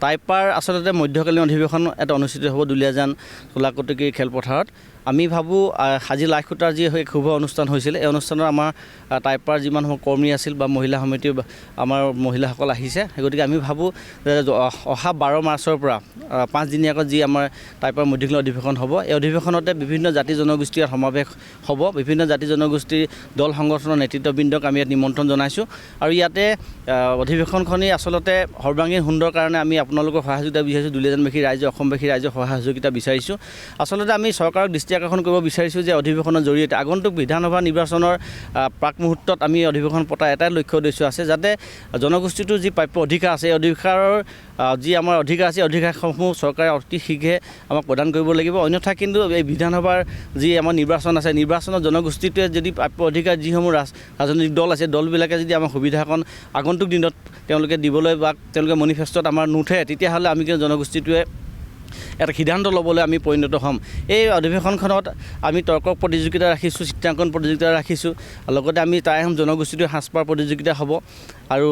টাইপাৰ আচলতে মধ্যকালীন অধিৱেশন এটা অনুষ্ঠিত হ'ব দুলীয়াজান চোলাকটকী খেলপথাৰত। আমি ভাবোঁ আজি লাইখুটাৰ যি শুভ অনুষ্ঠান হৈছিল, এই অনুষ্ঠানত আমাৰ টাইপাৰ যিমানসমূহ কৰ্মী আছিল বা মহিলা সমিতিৰ আমাৰ মহিলাসকল আহিছে, সেই গতিকে আমি ভাবোঁ যে অহা 12 মাৰ্চৰ পৰা 5 দিনীয়াকৈ যি আমাৰ টাইপাৰ মধ্যকালীন অধিৱেশন হ'ব, এই অধিৱেশনতে বিভিন্ন জাতি জনগোষ্ঠীৰ সমাৱেশ হ'ব। বিভিন্ন জাতি জনগোষ্ঠীৰ দল সংগঠনৰ নেতৃত্ববৃন্দক আমি ইয়াত নিমন্ত্ৰণ জনাইছোঁ আৰু ইয়াতে অধিৱেশনখনেই আচলতে সৰ্বাংগীন সুন্দৰ কাৰণে আমি আপোনালোকৰ সহায় সহযোগিতা বিচাৰিছোঁ। দুলীয়াজানবাসী ৰাইজে, অসমবাসী ৰাইজৰ সহায় সহযোগিতা বিচাৰিছোঁ। আচলতে আমি চৰকাৰক দৃষ্টি আকৰ্ষণ কৰিব বিচাৰিছোঁ যে অধিৱেশনৰ জৰিয়তে আগন্তুক বিধানসভা নিৰ্বাচনৰ প্ৰাক মুহূৰ্তত আমি অধিৱেশন পতা এটাই লক্ষ্য উদ্দেশ্য আছে, যাতে জনগোষ্ঠীটোৰ যি প্ৰাপ্য অধিকাৰ আছে, এই অধিকাৰৰ যি আমাৰ অধিকাৰ আছে, অধিকাৰসমূহ চৰকাৰে অতি শীঘ্ৰে আমাক প্ৰদান কৰিব লাগিব। অন্যথা কিন্তু এই বিধানসভাৰ যি আমাৰ নিৰ্বাচন আছে, নিৰ্বাচনত জনগোষ্ঠীটোৱে যদি প্ৰাপ্য অধিকাৰ যিসমূহ ৰাজনৈতিক দল আছে, দলবিলাকে যদি আমাৰ সুবিধাকণ আগন্তুক দিনত তেওঁলোকে দিবলৈ বা তেওঁলোকে মেনিফেষ্টত আমাৰ নুঠে, তেতিয়াহ'লে আমি কিন্তু জনগোষ্ঠীটোৱে এটা সিদ্ধান্ত ল'বলৈ আমি পৰিণত হ'ম। এই অধিৱেশনখনত আমি তৰ্ক প্ৰতিযোগিতা ৰাখিছোঁ, চিত্ৰাংকন প্ৰতিযোগিতা ৰাখিছোঁ, লগতে আমি জনগোষ্ঠীটোৰ সাজপাৰ প্ৰতিযোগিতা হ'ব আৰু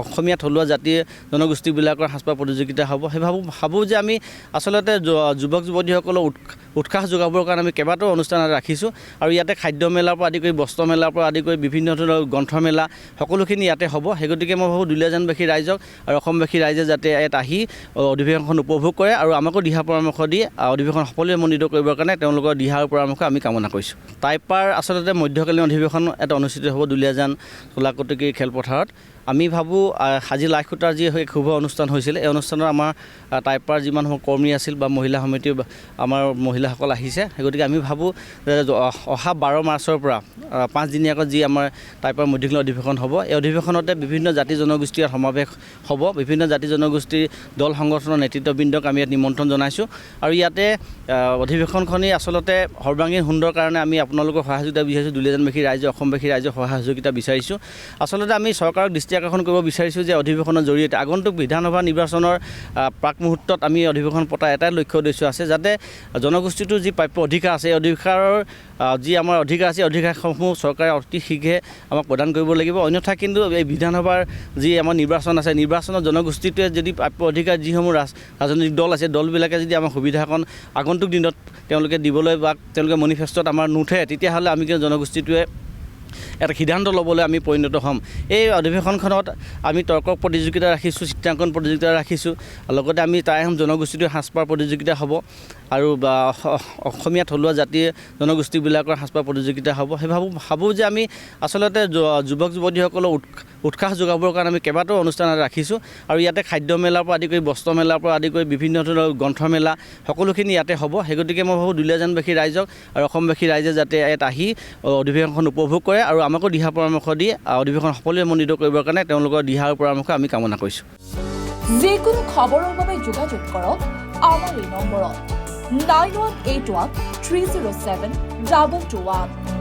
অসমীয়া থলুৱা জাতি জনগোষ্ঠীবিলাকৰ সাজপাৰ প্ৰতিযোগিতা হ'ব। সেই ভাবোঁ যে আমি আচলতে যুৱক যুৱতীসকলক উৎসাহ যোগাবৰ কাৰণে আমি কেইবাটাও অনুষ্ঠান ৰাখিছোঁ আৰু ইয়াতে খাদ্য মেলাৰ পৰা আদি কৰি বস্ত্ৰ মেলাৰ পৰা আদি কৰি বিভিন্ন ধৰণৰ গ্ৰন্থমেলা সকলোখিনি ইয়াতে হ'ব। সেই গতিকে মই ভাবোঁ দুলীয়াজানবাসী ৰাইজক আৰু অসমবাসী ৰাইজে যাতে ইয়াত আহি অধিৱেশনখন উপভোগ কৰে আৰু আমাকো দিহা পৰামৰ্শ দি অধিৱেশন সফলমণ্ডিত কৰিবৰ কাৰণে তেওঁলোকৰ দিহাৰ পৰামৰ্শ আমি কামনা কৰিছোঁ। টাইপাৰ আচলতে মধ্যকালীন অধিৱেশন এটা অনুষ্ঠিত হ'ব দুলীয়াজান চোলাকটকী খেলপথাৰত। আমি ভাবোঁ আজি লাইখুটাৰ যি শুভ অনুষ্ঠান হৈছিল, এই অনুষ্ঠানত আমাৰ টাইপাৰ যিমানসমূহ কৰ্মী আছিল বা মহিলা সমিতিৰ আমাৰ মহিলাসকল আহিছে, সেই গতিকে আমি ভাবোঁ যে অহা 12 মাৰ্চৰ পৰা 5 দিনীয়াকৈ যি আমাৰ টাইপাৰ মধ্যকালীন অধিৱেশন হ'ব, এই অধিৱেশনতে বিভিন্ন জাতি জনগোষ্ঠীৰ সমাৱেশ হ'ব। বিভিন্ন জাতি জনগোষ্ঠীৰ দল সংগঠনৰ নেতৃত্ববৃন্দক আমি ইয়াত নিমন্ত্ৰণ জনাইছোঁ আৰু ইয়াতে অধিৱেশনখনেই আচলতে সৰ্বাংগীন সুন্দৰ কাৰণে আমি আপোনালোকৰ সহায় সহযোগিতা বিচাৰিছোঁ। দুলীয়াজানবাসী ৰাইজে, অসমবাসী ৰাইজৰ সহায় সহযোগিতা বিচাৰিছোঁ। আচলতে আমি চৰকাৰক দৃষ্টি আকৰ্ষণ কৰিব বিচাৰিছোঁ যে অধিৱেশনৰ জৰিয়তে আগন্তুক বিধানসভা নিৰ্বাচনৰ প্ৰাক মুহূৰ্তত আমি অধিৱেশন পতা এটাই লক্ষ্য উদ্দেশ্য আছে, যাতে জনগোষ্ঠীটোৰ যি প্ৰাপ্য অধিকাৰ আছে, এই অধিকাৰৰ যি আমাৰ অধিকাৰ আছে, অধিকাৰসমূহ চৰকাৰে অতি শীঘ্ৰে আমাক প্ৰদান কৰিব লাগিব। অন্যথা কিন্তু এই বিধানসভাৰ যি আমাৰ নিৰ্বাচন আছে, নিৰ্বাচনত জনগোষ্ঠীটোৱে যদি প্ৰাপ্য অধিকাৰ যিসমূহ ৰাজনৈতিক দল আছে, দলবিলাকে যদি আমাৰ সুবিধাকণ আগন্তুক দিনত তেওঁলোকে দিবলৈ বা তেওঁলোকে মেনিফেষ্টত আমাৰ নুঠে, তেতিয়াহ'লে আমি কিন্তু জনগোষ্ঠীটোৱে এটা সিদ্ধান্ত ল'বলৈ আমি পৰিণত হ'ম। এই অধিৱেশনখনত আমি তৰ্ক প্ৰতিযোগিতা ৰাখিছোঁ, চিত্ৰাংকন প্ৰতিযোগিতা ৰাখিছোঁ, লগতে আমি জনগোষ্ঠীটোৰ সাজপাৰ প্ৰতিযোগিতা হ'ব আৰু অসমীয়া থলুৱা জাতি জনগোষ্ঠীবিলাকৰ সাজপাৰ প্ৰতিযোগিতা হ'ব। সেই ভাবোঁ যে আমি আচলতে যুৱক যুৱতীসকলক উৎসাহ যোগাবৰ কাৰণে আমি কেইবাটাও অনুষ্ঠান ৰাখিছোঁ আৰু ইয়াতে খাদ্য মেলাৰ পৰা আদি কৰি বস্ত্ৰ মেলাৰ পৰা আদি কৰি বিভিন্ন ধৰণৰ গ্ৰন্থমেলা সকলোখিনি ইয়াতে হ'ব। সেই গতিকে মই ভাবোঁ দুলীয়াজানবাসী ৰাইজক আৰু অসমবাসী ৰাইজে যাতে ইয়াত আহি অধিৱেশনখন উপভোগ কৰে আৰু আমাকো দিহা পৰামৰ্শ দি অধিৱেশন সফলমণ্ডিত কৰিবৰ কাৰণে তেওঁলোকৰ দিহাৰ পৰামৰ্শ আমি কামনা কৰিছোঁ। যিকোনো খবৰৰ বাবে যোগাযোগ কৰক আমাৰ এই নম্বৰত 9181 307 221।